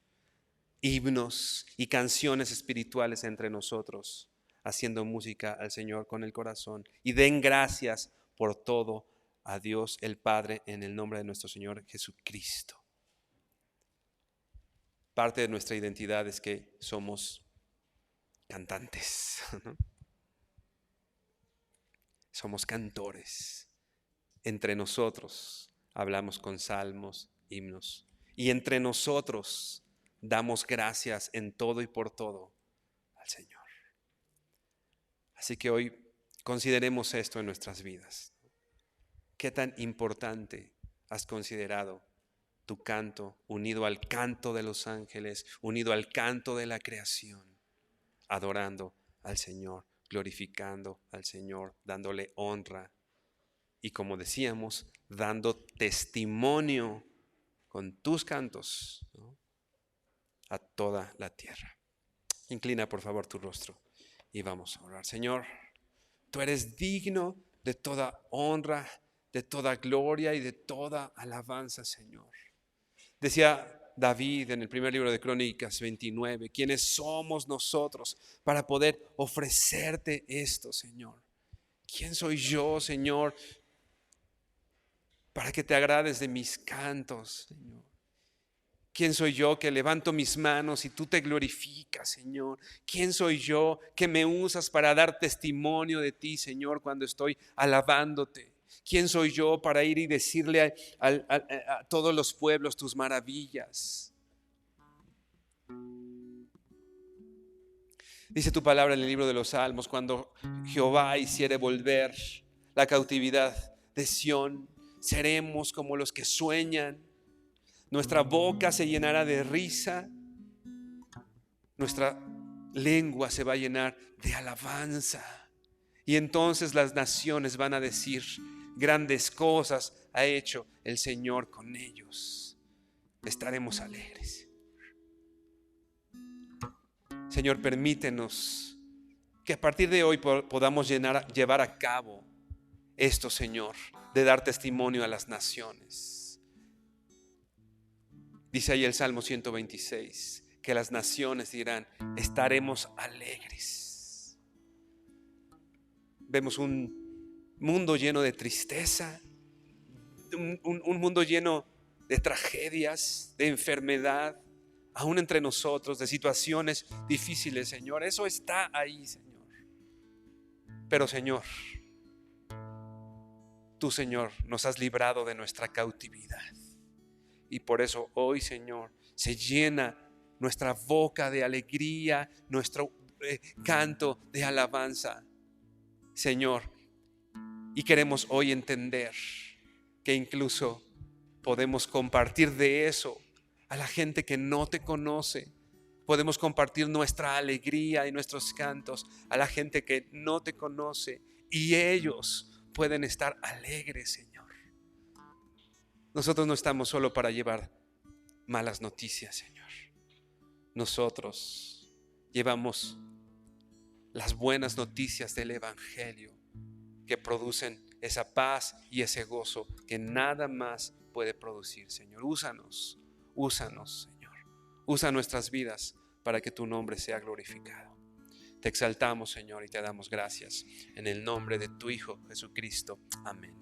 Himnos y canciones espirituales entre nosotros, haciendo música al Señor con el corazón. Y den gracias por todo a Dios el Padre en el nombre de nuestro Señor Jesucristo. Parte de nuestra identidad es que somos cantantes, ¿no? Somos cantores. Entre nosotros hablamos con salmos, himnos, y entre nosotros damos gracias en todo y por todo al Señor. Así que hoy consideremos esto en nuestras vidas. ¿Qué tan importante has considerado tu canto unido al canto de los ángeles, unido al canto de la creación, adorando al Señor, glorificando al Señor, dándole honra y, como decíamos, dando testimonio con tus cantos, ¿no?, a toda la tierra? Inclina por favor tu rostro y vamos a orar. Señor, tú eres digno de toda honra, de toda gloria y de toda alabanza, Señor. Decía David en el primer libro de Crónicas 29, ¿quiénes somos nosotros para poder ofrecerte esto, Señor? ¿Quién soy yo, Señor, para que te agrades de mis cantos, Señor? ¿Quién soy yo que levanto mis manos y tú te glorificas, Señor? ¿Quién soy yo que me usas para dar testimonio de ti, Señor, cuando estoy alabándote? ¿Quién soy yo para ir y decirle a todos los pueblos tus maravillas? Dice tu palabra en el libro de los Salmos, cuando Jehová hiciere volver la cautividad de Sión, seremos como los que sueñan. Nuestra boca se llenará de risa, nuestra lengua se va a llenar de alabanza. Y entonces las naciones van a decir, grandes cosas ha hecho el Señor con ellos. Estaremos alegres. Señor, permítenos que a partir de hoy podamos llevar a cabo esto, Señor, de dar testimonio a las naciones. Dice ahí el Salmo 126, que las naciones dirán, estaremos alegres. Vemos un mundo lleno de tristeza, un mundo lleno de tragedias, de enfermedad, aún entre nosotros, de situaciones difíciles, Señor. Eso está ahí, Señor. Pero, Señor, tú, Señor, nos has librado de nuestra cautividad. Y por eso hoy, Señor, se llena nuestra boca de alegría, nuestro canto de alabanza, Señor. Y queremos hoy entender que incluso podemos compartir de eso a la gente que no te conoce. Podemos compartir nuestra alegría y nuestros cantos a la gente que no te conoce, y ellos pueden estar alegres, Señor. Nosotros no estamos solo para llevar malas noticias, Señor. Nosotros llevamos las buenas noticias del Evangelio que producen esa paz y ese gozo que nada más puede producir, Señor. Úsanos, Señor. Usa nuestras vidas para que tu nombre sea glorificado. Te exaltamos, Señor, y te damos gracias en el nombre de tu Hijo Jesucristo. Amén.